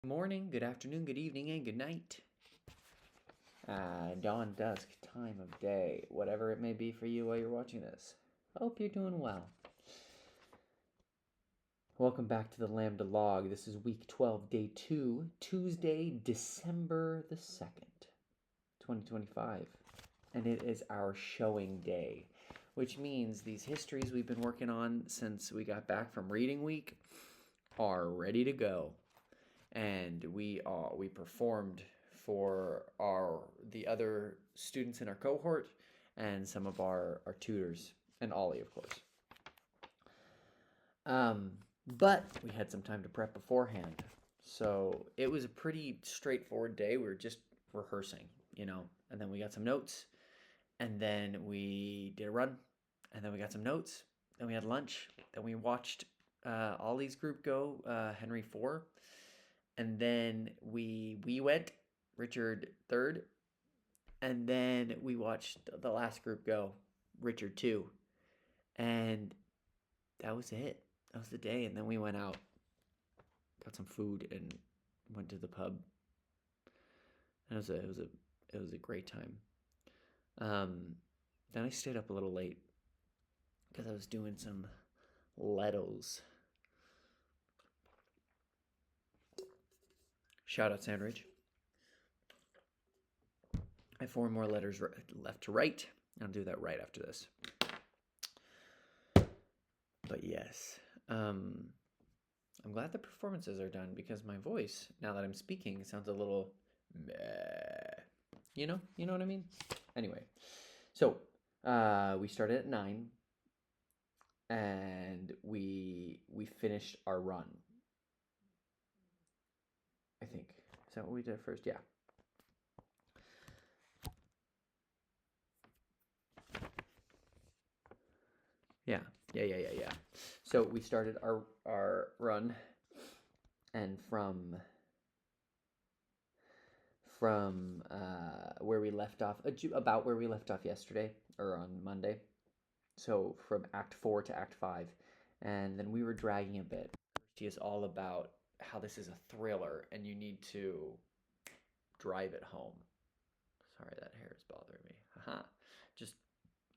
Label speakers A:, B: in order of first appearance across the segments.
A: Morning, good afternoon, good evening, and good night. Dawn, dusk, time of day, whatever it may be for you while you're watching this. Hope you're doing well. Welcome back to the LAMDA log. This is week 12, day 2, Tuesday, December the 2nd, 2025. And it is our showing day, which means these histories we've been working on since we got back from reading week are ready to go. And we performed for the other students in our cohort and some of our tutors and Ollie, of course. But we had some time to prep beforehand, so it was a pretty straightforward day. We were just rehearsing, and then we got some notes, and then we did a run, and then we got some notes, then we had lunch, then we watched Ollie's group go Henry 4. And then we went Richard 3rd, and then we watched the last group go Richard 2, and that was it. That was the day, and then we went out, got some food, and went to the pub. And it was a great time. Then I stayed up a little late because I was doing some Letos. Shout out Sandridge. I have 4 more letters left to write. I'll do that right after this. But yes, I'm glad the performances are done because my voice, now that I'm speaking, sounds a little meh. You know what I mean? Anyway, so we started at 9, and we finished our run. I think. Is that what we did first? Yeah. Yeah. So we started our run, and from where we left off, about where we left off yesterday, or on Monday. So from Act 4 to Act 5, and then we were dragging a bit. She is all about how this is a thriller, and you need to drive it home. Sorry, that hair is bothering me. Haha. Just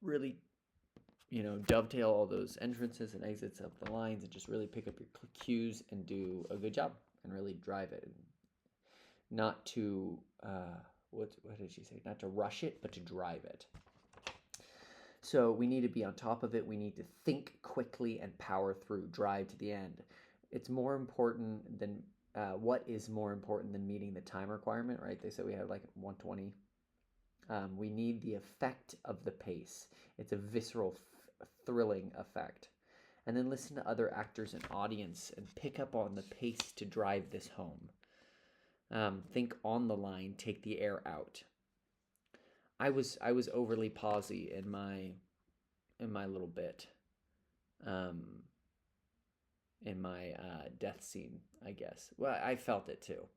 A: really, dovetail all those entrances and exits of the lines and just really pick up your cues and do a good job and really drive it. And not to, what did she say? Not to rush it, but to drive it. So we need to be on top of it. We need to think quickly and power through, drive to the end. It's more important than, what is more important than meeting the time requirement, right? They said we had like 120. We need the effect of the pace. It's a visceral, thrilling effect. And then listen to other actors and audience and pick up on the pace to drive this home. Think on the line, take the air out. I was overly pausy in my little bit, in my death scene, I guess. Well, I felt it too.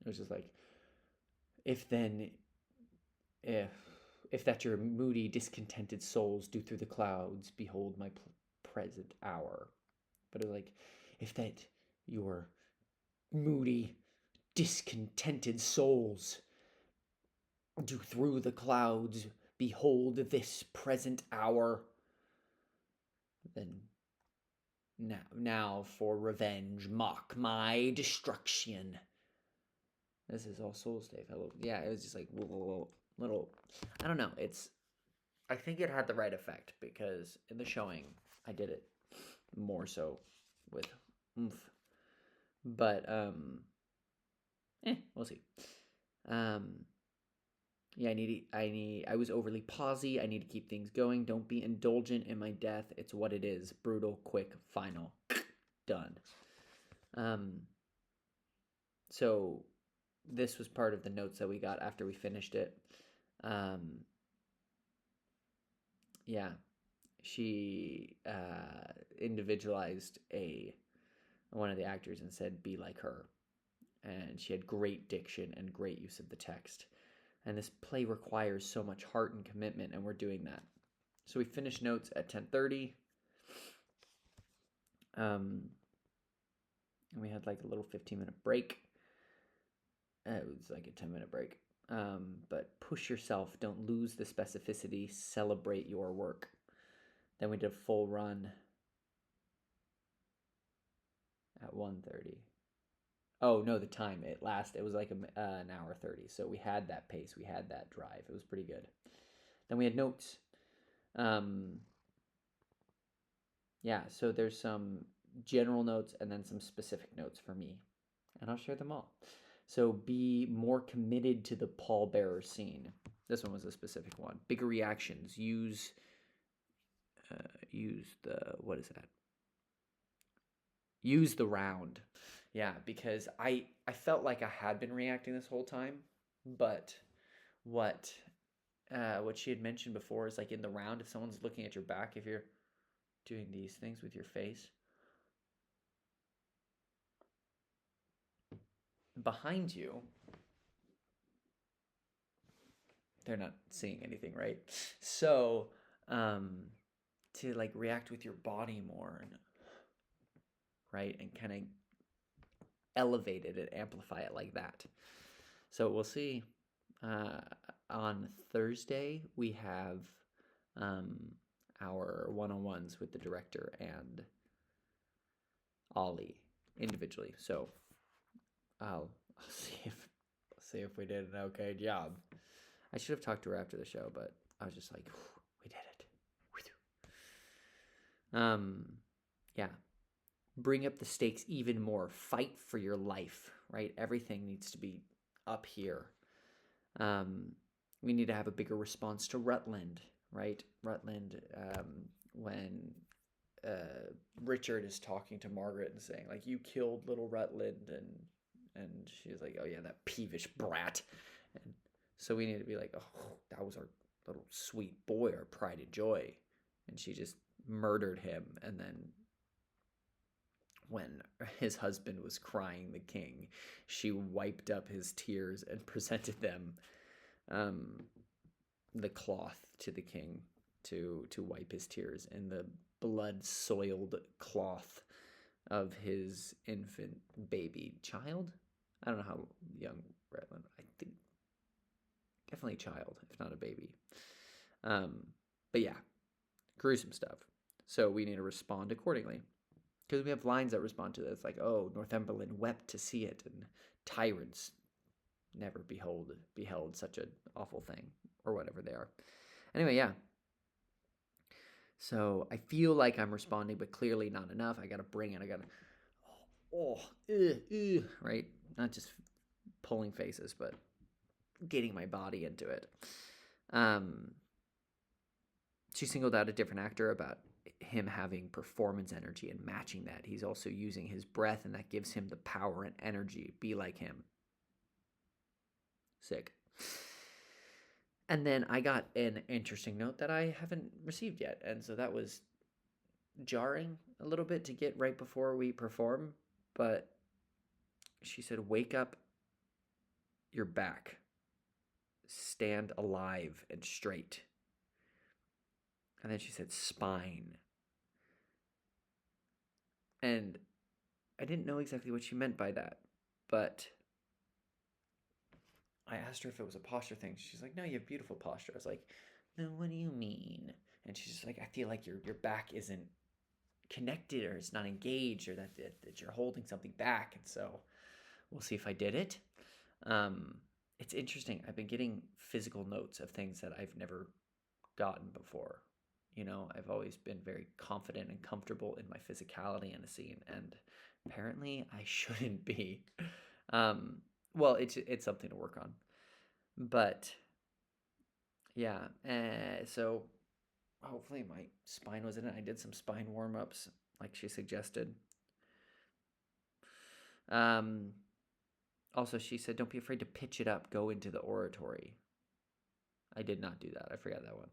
A: It was just like, if that your moody, discontented souls do through the clouds, behold my present hour. But it was like, if that your moody, discontented souls do through the clouds, behold this present hour, then now for revenge, mock my destruction. This is All Souls Day, fellow. Yeah, it was just like, little, I don't know. I think it had the right effect because in the showing, I did it more so with oomph. But, we'll see. Yeah, I was overly pausy. I need to keep things going. Don't be indulgent in my death. It's what it is. Brutal, quick, final. Done. So this was part of the notes that we got after we finished it. Yeah, she individualized one of the actors and said, be like her. And she had great diction and great use of the text. And this play requires so much heart and commitment, and we're doing that. So we finished notes at 10:30. And we had like a little 15-minute break. It was like a 10-minute break. But push yourself. Don't lose the specificity. Celebrate your work. Then we did a full run at 1:30. Oh no, the time it was like an hour 30. So we had that pace. We had that drive. It was pretty good. Then we had notes. Yeah, so there's some general notes and then some specific notes for me, and I'll share them all. So be more committed to the pallbearer scene. This one was a specific one. Bigger reactions. Use the, what is that? Use the round. Yeah, because I felt like I had been reacting this whole time, but what she had mentioned before is like in the round, if someone's looking at your back, if you're doing these things with your face, behind you, they're not seeing anything, right? So to like react with your body more, and right, and kind of elevate it and amplify it like that. So we'll see. On Thursday we have our one-on-ones with the director and Ollie individually. So I'll see if we did an okay job. I should have talked to her after the show, but I was just like, we did it. Yeah. Bring up the stakes even more. Fight for your life, right? Everything needs to be up here. We need to have a bigger response to Rutland, right? Rutland, when Richard is talking to Margaret and saying, like, you killed little Rutland, and she's like, oh yeah, that peevish brat. And so we need to be like, oh, that was our little sweet boy, our pride and joy. And she just murdered him. And then when his husband was crying the king, she wiped up his tears and presented them the cloth to the king to wipe his tears, in the blood-soiled cloth of his infant baby child. I don't know how young Rutland, I think definitely child, if not a baby. But yeah, gruesome stuff. So we need to respond accordingly, because we have lines that respond to this, like, oh, Northumberland wept to see it, and tyrants never beheld such an awful thing, or whatever they are. Anyway, yeah. So I feel like I'm responding, but clearly not enough. I gotta bring it. I gotta, right? Not just pulling faces, but getting my body into it. She singled out a different actor about him having performance energy and matching that. He's also using his breath, and that gives him the power and energy. Be like him. Sick. And then I got an interesting note that I haven't received yet. And so that was jarring a little bit to get right before we perform. But she said, wake up your back. Stand alive and straight. And then she said, spine. And I didn't know exactly what she meant by that. But I asked her if it was a posture thing. She's like, no, you have beautiful posture. I was like, no, what do you mean? And she's just like, I feel like your back isn't connected, or it's not engaged, or that you're holding something back. And so we'll see if I did it. It's interesting. I've been getting physical notes of things that I've never gotten before. You know, I've always been very confident and comfortable in my physicality in a scene, and apparently I shouldn't be. Well, it's something to work on, but yeah. So hopefully my spine was in it. I did some spine warm-ups like she suggested. Also, she said, don't be afraid to pitch it up. Go into the oratory. I did not do that. I forgot that one.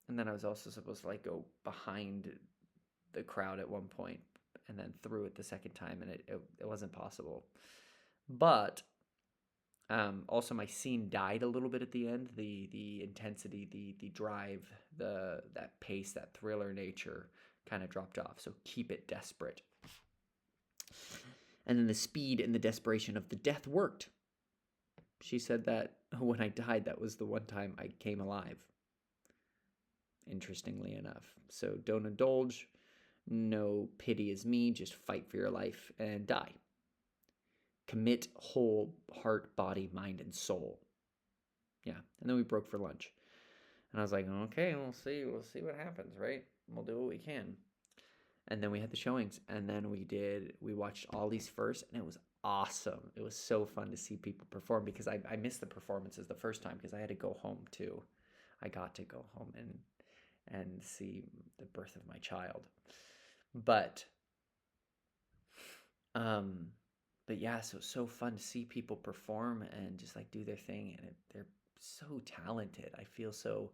A: And then I was also supposed to like go behind the crowd at one point, and then through it the second time, and it wasn't possible. But also my scene died a little bit at the end. The intensity, the drive, that pace, that thriller nature kind of dropped off. So keep it desperate. And then the speed and the desperation of the death worked. She said that when I died, that was the one time I came alive. Interestingly enough. So don't indulge. No pity is me. Just fight for your life and die. Commit whole heart, body, mind, and soul. Yeah. And then we broke for lunch. And I was like, okay, we'll see. We'll see what happens, right? We'll do what we can. And then we had the showings. And then we watched Ollie's first, and it was awesome. It was so fun to see people perform because I missed the performances the first time because I had to go home too. I got to go home and see the birth of my child. But yeah, so fun to see people perform and just like do their thing, and they're so talented. I feel so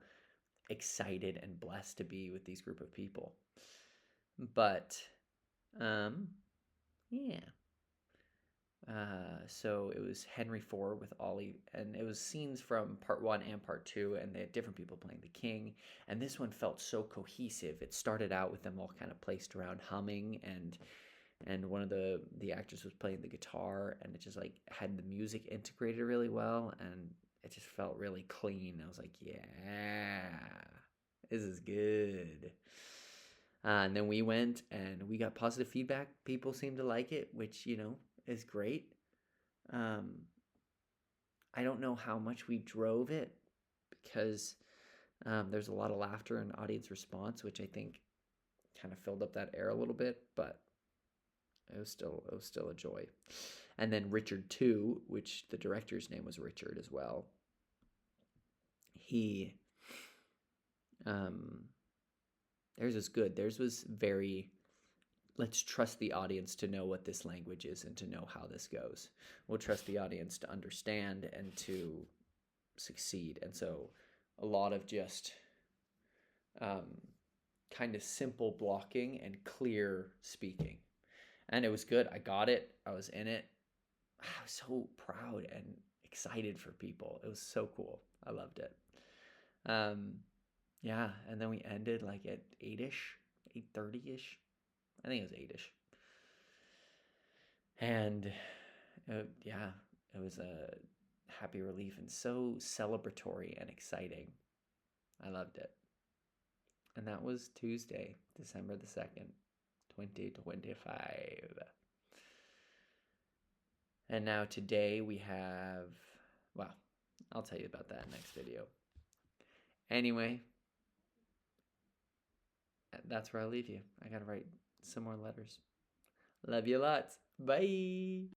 A: excited and blessed to be with these group of people. But yeah. So it was Henry IV with Ollie, and it was scenes from part 1 and part 2, and they had different people playing the king. And this one felt so cohesive. It started out with them all kind of placed around humming, and one of the actors was playing the guitar, and it just like had the music integrated really well, and it just felt really clean. I was like, yeah, this is good. And then we went and we got positive feedback. People seemed to like it, which, is great. I don't know how much we drove it because there's a lot of laughter and audience response, which I think kind of filled up that air a little bit, but it was still a joy. And then Richard 2, which the director's name was Richard as well. Theirs was good. Theirs was very, let's trust the audience to know what this language is and to know how this goes. We'll trust the audience to understand and to succeed. And so a lot of just kind of simple blocking and clear speaking. And it was good. I got it. I was in it. I was so proud and excited for people. It was so cool. I loved it. Yeah, and then we ended like at 8-ish, 8:30-ish. I think it was 8-ish. And yeah, it was a happy relief and so celebratory and exciting. I loved it. And that was Tuesday, December the 2nd, 2025. And now today we have, well, I'll tell you about that next video. Anyway, that's where I'll leave you. I gotta write some more letters. Love you lots. Bye.